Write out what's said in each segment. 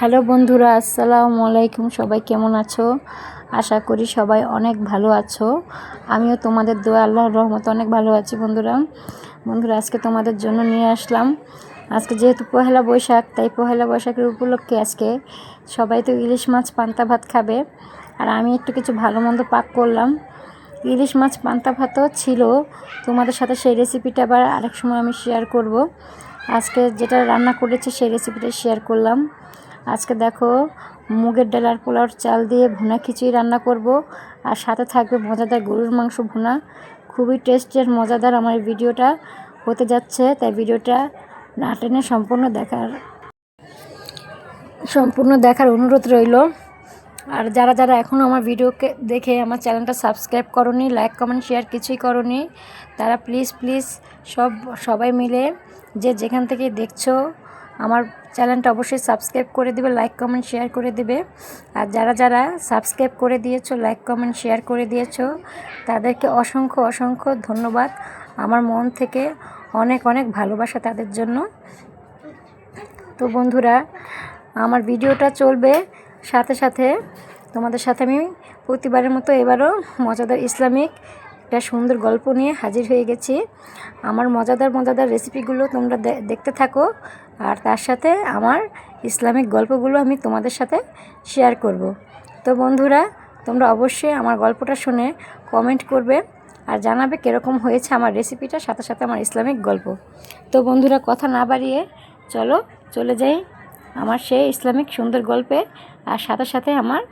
Hello বন্ধুরা, আসসালামু আলাইকুম। সবাই কেমন আছো? আশা করি সবাই অনেক ভালো আছো। আমিও তোমাদের দোয়া আল্লাহর রহমতে অনেক ভালো আছি। বন্ধুরা আজকে তোমাদের জন্য নিয়ে আসলাম, আজকে যেহেতু পহেলা বৈশাখ, তাই পহেলা বৈশাখের উপলক্ষে আজকে সবাই তো ইলিশ মাছ পান্তা ভাত খাবে, আর আমি একটু কিছু ভালো মন্দ পাক করলাম। ইলিশ মাছ পান্তা ভাতও ছিল, তোমাদের সাথে সেই রেসিপিটা আবার আরেক সময় আমি শেয়ার করব। আজকে যেটা রান্না করেছি সেই রেসিপিটা শেয়ার করলাম। আজকে দেখো, মুগের ডাল আর পোলাওর চাল দিয়ে ভুনা খিচুড়ি রান্না করব, আর সাথে থাকবে মজাদার গরুর মাংস ভুনা। খুবই টেস্টি আর মজাদার আমার এই ভিডিওটা হতে যাচ্ছে, তাই ভিডিওটা না টেনে সম্পূর্ণ দেখার অনুরোধ রইল। আর যারা যারা এখনও আমার ভিডিওকে দেখে আমার চ্যানেলটা সাবস্ক্রাইব করনি, লাইক কমেন্ট শেয়ার কিছুই করনি, তারা প্লিজ সবাই মিলে যে যেখান থেকে দেখছো আমার চ্যানেলটা অবশ্যই সাবস্ক্রাইব করে দিবে, লাইক কমেন্ট শেয়ার করে দিবে। আর যারা যারা সাবস্ক্রাইব করে দিয়েছো, লাইক কমেন্ট শেয়ার করে দিয়েছো, তাদেরকে অসংখ্য ধন্যবাদ। আমার মন থেকে অনেক ভালোবাসা তাদের জন্য। তো বন্ধুরা, আমার ভিডিওটা চলবে, সাথে সাথে তোমাদের সাথে আমি প্রতিবারের মতো এবারও মজাদার ইসলামিক একটা সুন্দর গল্প নিয়ে হাজির হয়ে গেছি। আমার মজাদার রেসিপিগুলো তোমরা দেখতে থাকো, আর তার সাথে আমার ইসলামিক গল্পগুলো আমি তোমাদের সাথে শেয়ার করব। তো বন্ধুরা, তোমরা অবশ্যই আমার গল্পটা শুনে কমেন্ট করবে আর জানাবে কীরকম হয়েছে আমার রেসিপিটা, সাথে সাথে আমার ইসলামিক গল্প। তো বন্ধুরা, কথা না বাড়িয়ে চলে যাই আমার সেই ইসলামিক সুন্দর গল্পে, আর সাথে সাথে আমার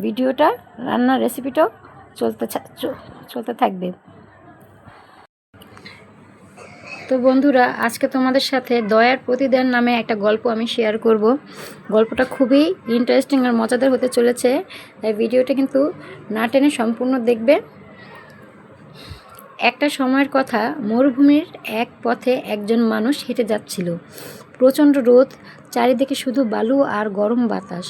ভিডিওটা রান্নার রেসিপিটাও চলতে থাকবে। তো বন্ধুরা, আজকে তোমাদের সাথে দয়ার প্রতিদান নামে একটা গল্প আমি শেয়ার করব। গল্পটা খুবই ইন্টারেস্টিং আর মজাদার হতে চলেছে, তাই ভিডিওটা কিন্তু না টেনে সম্পূর্ণ দেখবে। একটা সময়ের কথা, মরুভূমির এক পথে একজন মানুষ হেঁটে যাচ্ছিল। প্রচণ্ড রোদ, চারিদিকে শুধু বালু আর গরম বাতাস।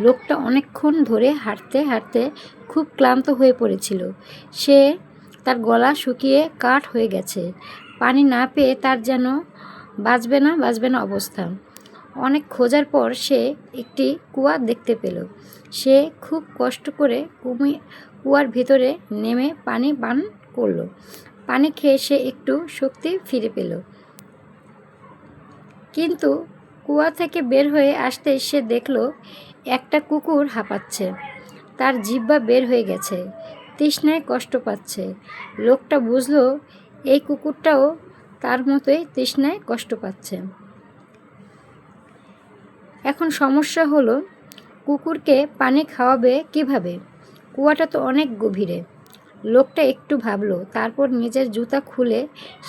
লোকটা অনেকক্ষণ ধরে হাঁটতে খুব ক্লান্ত হয়ে পড়েছিল। তার গলা শুকিয়ে কাঠ হয়ে গেছে। পানি না পেয়ে তার যেন বাঁচবে না অবস্থা। অনেক খোঁজার পর সে একটি কুয়া দেখতে পেল। সে খুব কষ্ট করে কুয়ার ভিতরে নেমে পানি পান করলো। পানি খেয়ে সে একটু শক্তি ফিরে পেল, কিন্তু কুয়া থেকে বের হয়ে আসতে সে দেখল একটা কুকুর হাঁপাচ্ছে। তার জিহ্বা বের হয়ে গেছে, তৃষ্ণায় কষ্ট পাচ্ছে। লোকটা বুঝল এই কুকুরটাও তার মতোই তৃষ্ণায় কষ্ট পাচ্ছে। এখন সমস্যা হলো, কুকুরকে পানি খাওয়াবে কিভাবে? কুয়াটা তো অনেক গভীরে। লোকটা একটু ভাবলো, তারপর নিজের জুতা খুলে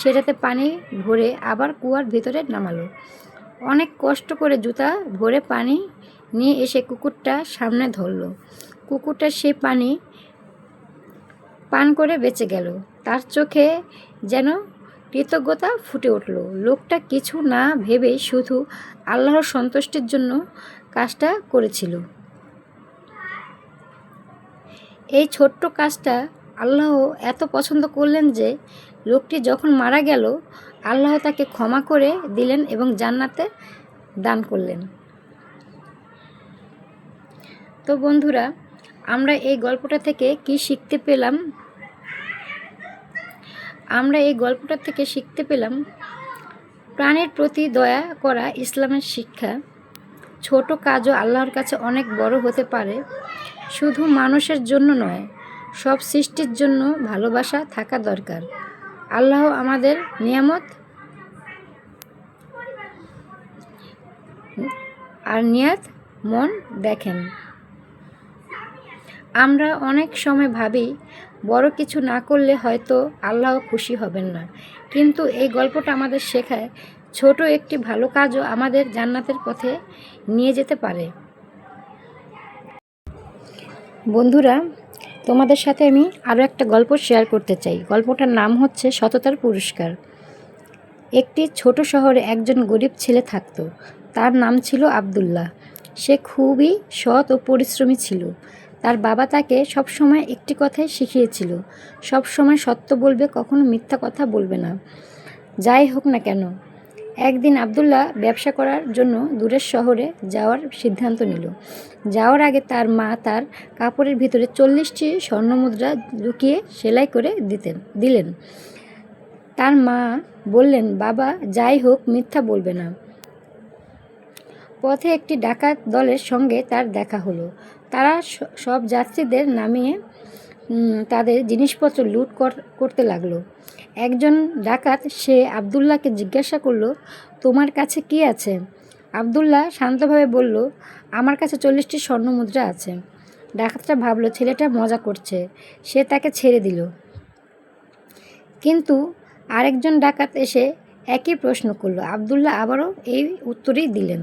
সেটাতে পানি ভরে আবার কুয়ার ভিতরে নামালো। অনেক কষ্ট করে জুতা ভরে পানি নিয়ে এসে কুকুরটা সামনে ধরল। কুকুরটা সেই পানি পান করে বেঁচে গেল। তার চোখে যেন কৃতজ্ঞতা ফুটে উঠল। লোকটা কিছু না ভেবেই শুধু আল্লাহর সন্তুষ্টির জন্য কাজটা করেছিল। এই ছোট্ট কাজটা আল্লাহ এত পছন্দ করলেন যে লোকটি যখন মারা গেল, আল্লাহ তাকে ক্ষমা করে দিলেন এবং জান্নাতে দান করলেন। তো বন্ধুরা, আমরা এই গল্পটা থেকে কি শিখতে পেলাম? প্রাণের প্রতি দয়া করা ইসলামের শিক্ষা। ছোট কাজও আল্লাহর কাছে অনেক বড় হতে পারে। শুধু মানুষের জন্য নয়, সব সৃষ্টির জন্য ভালোবাসা থাকা দরকার। আল্লাহ আমাদের নিয়ামত আর নিয়াত মন দেখেন। আমরা অনেক সময় ভাবি বড় কিছু না করলে হয়তো আল্লাহ খুশি হবেন না, কিন্তু এই গল্পটা আমাদের শেখায় ছোট একটি ভালো কাজও আমাদের জান্নাতের পথে নিয়ে যেতে পারে। বন্ধুরা, তোমাদের সাথে আমি আরও একটা গল্প শেয়ার করতে চাই। গল্পটার নাম হচ্ছে সততার পুরস্কার। একটি ছোট শহরে একজন গরিব ছেলে থাকত। তার নাম ছিল আব্দুল্লাহ। সে খুবই সৎ ও পরিশ্রমী ছিল। তার বাবা তাকে সবসময় একটি কথাই শিখিয়েছিল, সবসময় সত্য বলবে, কখনো মিথ্যা কথা বলবে না, যাই হোক না কেন। একদিন আব্দুল্লাহ ব্যবসা করার জন্য দূরের শহরে যাওয়ার সিদ্ধান্ত নিল। যাওয়ার আগে তার মা তার কাপড়ের ভিতরে 40টি স্বর্ণমুদ্রা লুকিয়ে সেলাই করে দিলেন। তার মা বললেন, বাবা, যাই হোক মিথ্যা বলবে না। পথে একটি ডাকাত দলের সঙ্গে তার দেখা হলো। তারা সব যাত্রীদের নামিয়ে তাদের জিনিসপত্র লুট করতে লাগলো। একজন ডাকাত সে আব্দুল্লাহকে জিজ্ঞাসা করলো, তোমার কাছে কি আছে? আব্দুল্লাহ শান্তভাবে বলল, আমার কাছে 40টি স্বর্ণমুদ্রা আছে। ডাকাতটা ভাবলো ছেলেটা মজা করছে, সে তাকে ছেড়ে দিল। কিন্তু আরেকজন ডাকাত এসে একই প্রশ্ন করলো। আব্দুল্লাহ আবারও এই উত্তরই দিলেন।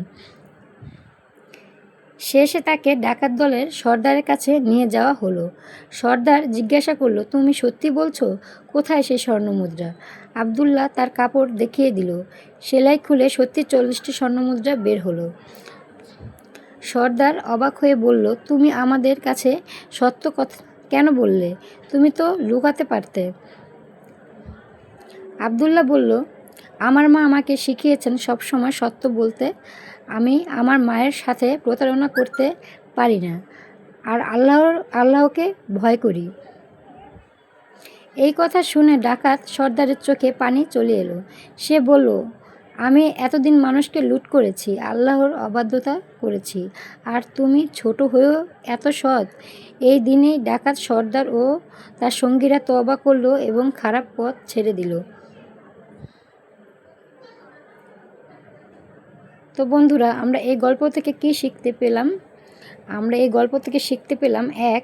শেষে তাকে ডাকাত দলের সর্দারের কাছে নিয়ে যাওয়া হলো। সর্দার জিজ্ঞাসা করলো, তুমি সত্যি বলছো? কোথায় সেই স্বর্ণমুদ্রা? আব্দুল্লাহ তার কাপড় দেখিয়ে দিল। সেলাই খুলে সত্যি 40টি স্বর্ণমুদ্রা বের হলো। সর্দার অবাক হয়ে বলল, তুমি আমাদের কাছে সত্য কথা কেন বললে? তুমি তো লুকাতে পারতে। আব্দুল্লাহ বলল, আমার মা আমাকে শিখিয়েছেন সবসময় সত্য বলতে। আমি আমার মায়ের সাথে প্রতারণা করতে পারি না, আর আল্লাহকে ভয় করি। এই কথা শুনে ডাকাত সর্দারের চোখে পানি চলে এলো। সে বলল, আমি এতদিন মানুষকে লুট করেছি, আল্লাহর অবাধ্যতা করেছি, আর তুমি ছোট হয়েও এত সৎ। এই দিনেই ডাকাত সর্দার ও তার সঙ্গীরা তওবা করলো এবং খারাপ পথ ছেড়ে দিল। তো বন্ধুরা, আমরা এই গল্প থেকে কি শিখতে পেলাম? আমরা এই গল্প থেকে শিখতে পেলাম, 1.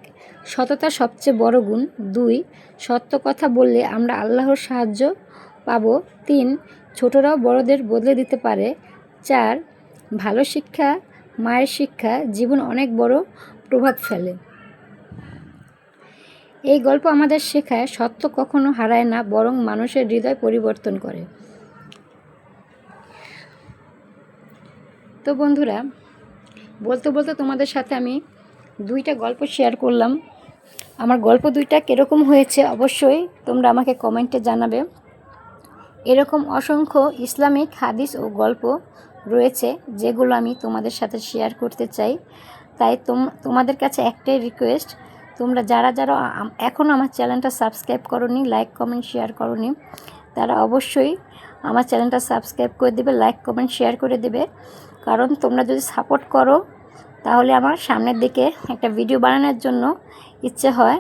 সততা সবচেয়ে বড় গুণ। 2. সত্য কথা বললে আমরা আল্লাহর সাহায্য পাব। 3. ছোটরাও বড়দের বদলে দিতে পারে। 4. ভালো শিক্ষা, মায়ের শিক্ষা জীবন অনেক বড় প্রভাব ফেলে। এই গল্প আমাদের শেখায় সত্য কখনো হারায় না, বরং মানুষের হৃদয় পরিবর্তন করে। তো বন্ধুরা, বলতে বলতে তোমাদের সাথে আমি 2টা গল্প শেয়ার করলাম। আমার গল্প 2টা কীরকম হয়েছে অবশ্যই তোমরা আমাকে কমেন্টে জানাবে। এরকম অসংখ্য ইসলামিক হাদিস ও গল্প রয়েছে যেগুলো আমি তোমাদের সাথে শেয়ার করতে চাই। তাই তোমাদের কাছে একটাই রিকোয়েস্ট, তোমরা যারা যারা এখনও আমার চ্যানেলটা সাবস্ক্রাইব করোনি, লাইক কমেন্ট শেয়ার করোনি, তারা অবশ্যই আমার চ্যানেলটা সাবস্ক্রাইব করে দেবে, লাইক কমেন্ট শেয়ার করে দেবে। কারণ তোমরা যদি সাপোর্ট করো তাহলে আমার সামনের দিকে একটা ভিডিও বানানোর জন্য ইচ্ছে হয়,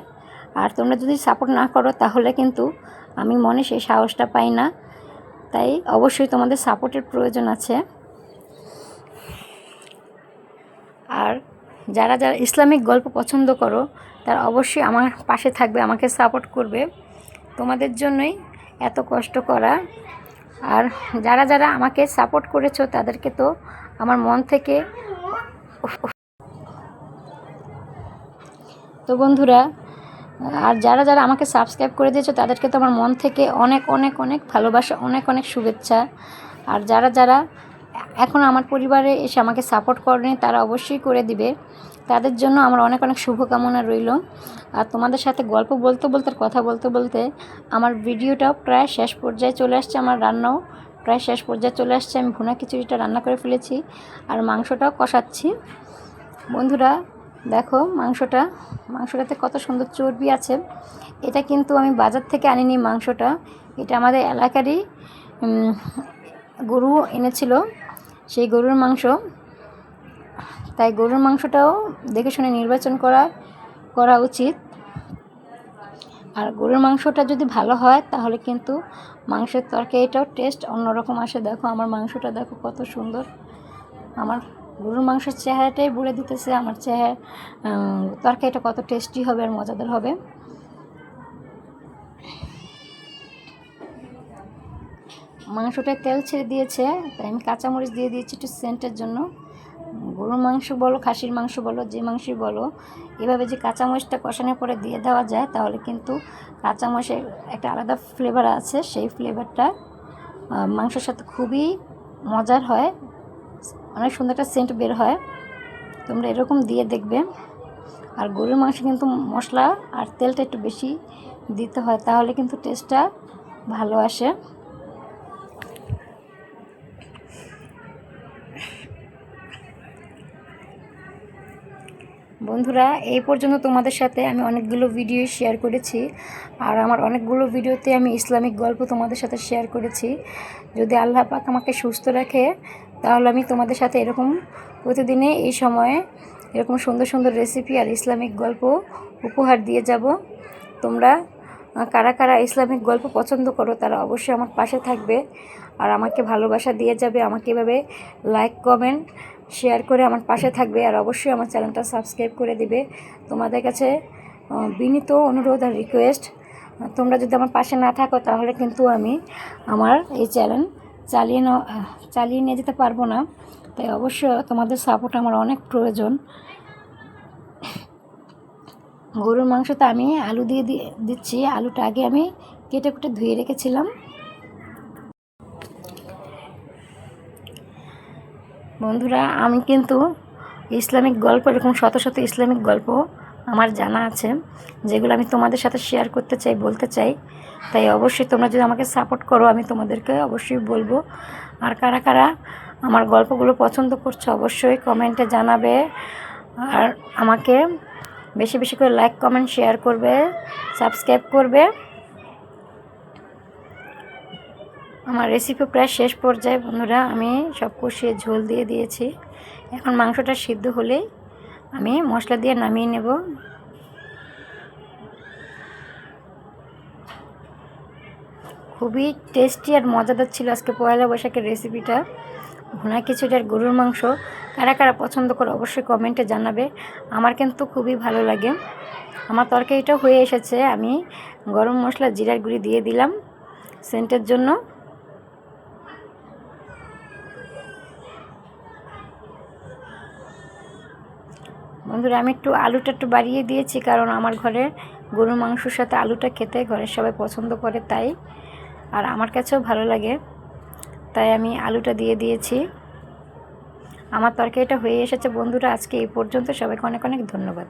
আর তোমরা যদি সাপোর্ট না করো তাহলে কিন্তু আমি মনে সেই সাহসটা পাই না। তাই অবশ্যই তোমাদের সাপোর্টের প্রয়োজন আছে। আর যারা যারা ইসলামিক গল্প পছন্দ করো তারা অবশ্যই আমার পাশে থাকবে, আমাকে সাপোর্ট করবে। তোমাদের জন্যই এত কষ্ট করা। আর যারা যারা আমাকে সাপোর্ট করেছো তাদেরকে তো আমার মন থেকে, তো বন্ধুরা, আর যারা যারা আমাকে সাবস্ক্রাইব করে দিয়েছো তাদেরকে তো আমার মন থেকে অনেক অনেক অনেক ভালোবাসা, অনেক অনেক শুভেচ্ছা। আর যারা যারা এখন আমার পরিবারে এসে আমাকে সাপোর্ট করেনি তারা অবশ্যই করে দিবে, তাদের জন্য আমার অনেক অনেক শুভকামনা রইল। আর তোমাদের সাথে গল্প বলতে বলতে, কথা বলতে বলতে আমার ভিডিওটাও প্রায় শেষ পর্যায়ে চলে আসছে, আমার রান্নাও প্রায় শেষ পর্যায়ে চলে আসছে। আমি ভুনা খিচুড়িটা রান্না করে ফেলেছি আর মাংসটাও কষাচ্ছি। বন্ধুরা দেখো, মাংসটাতে কত সুন্দর চর্বি আছে। এটা কিন্তু আমি বাজার থেকে আনিনি মাংসটা, এটা আমাদের এলাকারই গরু এনেছিল, সেই গরুর মাংস। তাই গরুর মাংসটাও দেখে শুনে নির্বাচন করা উচিত। আর গরুর মাংসটা যদি ভালো হয় তাহলে কিন্তু মাংসের তরকারিটাও টেস্ট অন্যরকম আসে। দেখো আমার মাংসটা দেখো কত সুন্দর। আমার গরুর মাংসের চেহারাটাই বলে দিতেছে আমার তরকারিটা কত টেস্টি হবে আর মজাদার হবে। মাংসটায় তেল ছেড়ে দিয়েছে, তাই আমি কাঁচামরিচ দিয়ে দিয়েছি একটু সেন্টের জন্য। গরুর মাংস বলো, খাসির মাংস বলো, যে মাংসই বলো, এভাবে যে কাঁচামরিচটা কষানোর পরে দিয়ে দেওয়া যায় তাহলে কিন্তু কাঁচামরিচের একটা আলাদা ফ্লেভার আছে, সেই ফ্লেভারটা মাংসের সাথে খুবই মজার হয়, অনেক সুন্দর একটা সেন্ট বের হয়। তোমরা এরকম দিয়ে দেখবে। আর গরুর মাংস কিন্তু মশলা আর তেলটা একটু বেশি দিতে হয়, তাহলে কিন্তু টেস্টটা ভালো আসে। বন্ধুরা, এই পর্যন্ত তোমাদের সাথে আমি অনেকগুলো ভিডিও শেয়ার করেছি, আর আমার অনেকগুলো ভিডিওতে আমি ইসলামিক গল্প তোমাদের সাথে শেয়ার করেছি। যদি আল্লাহ পাক আমাকে সুস্থ রাখে তাহলে আমি তোমাদের সাথে এরকম প্রতিদিনে এই সময়ে এরকম সুন্দর সুন্দর রেসিপি আর ইসলামিক গল্প উপহার দিয়ে যাব। তোমরা কারা কারা ইসলামিক গল্প পছন্দ করো তারা অবশ্যই আমার পাশে থাকবে আর আমাকে ভালোবাসা দিয়ে যাবে। আমাকে এভাবে লাইক কমেন্ট শেয়ার করে আমার পাশে থাকবে আর অবশ্যই আমার চ্যানেলটা সাবস্ক্রাইব করে দিবে। তোমাদের কাছে বিনীত অনুরোধ আর রিকোয়েস্ট, তোমরা যদি আমার পাশে না থাকো তাহলে কিন্তু আমি আমার এই চ্যানেল চালিয়ে নিয়ে যেতে পারবো না। তাই অবশ্যই তোমাদের সাপোর্ট আমার অনেক প্রয়োজন। গরুর মাংসতে আমি আলু দিয়ে দিচ্ছি। আলুটা আগে আমি কেটে কুটে ধুয়ে রেখেছিলাম। বন্ধুরা, আমি কিন্তু ইসলামিক গল্প এরকম শত শত ইসলামিক গল্প আমার জানা আছে, যেগুলো আমি তোমাদের সাথে শেয়ার করতে চাই, বলতে চাই। তাই অবশ্যই তোমরা যদি আমাকে সাপোর্ট করো আমি তোমাদেরকে অবশ্যই বলবো। আর কারা কারা আমার গল্পগুলো পছন্দ করছো অবশ্যই কমেন্টে জানাবে আর আমাকে বেশি বেশি করে লাইক কমেন্ট শেয়ার করবে, সাবস্ক্রাইব করবে। আমার রেসিপি প্রায় শেষ পর্যায়ে বন্ধুরা, আমি সব কষিয়ে ঝোল দিয়ে দিয়েছি। এখন মাংসটা সিদ্ধ হলেই আমি মশলা দিয়ে নামিয়ে নেব। খুবই টেস্টি আর মজাদার ছিল আজকে পয়লা বৈশাখের রেসিপিটা। ভুনা খিচুড়ি আর গরুর মাংস কারা কারা পছন্দ করে অবশ্যই কমেন্টে জানাবে। আমার কিন্তু খুবই ভালো লাগে। আমার তরকারিটাও হয়ে এসেছে। আমি গরম মশলা জিরার গুঁড়ি দিয়ে দিলাম সেন্টের জন্য। বন্ধুরা, আমি আলুটা একটু বাড়িয়ে দিয়েছি, কারণ আমার ঘরে গরুর মাংসের সাথে আলুটা খেতে ঘরের সবাই পছন্দ করে, তাই আর আমার কাছেও ভালো লাগে, তাই আমি আলুটা দিয়ে দিয়েছি। আমার তরকারিটা হয়ে এসেছে বন্ধুরা। আজকে এই পর্যন্ত। সবাইকে অনেক অনেক ধন্যবাদ।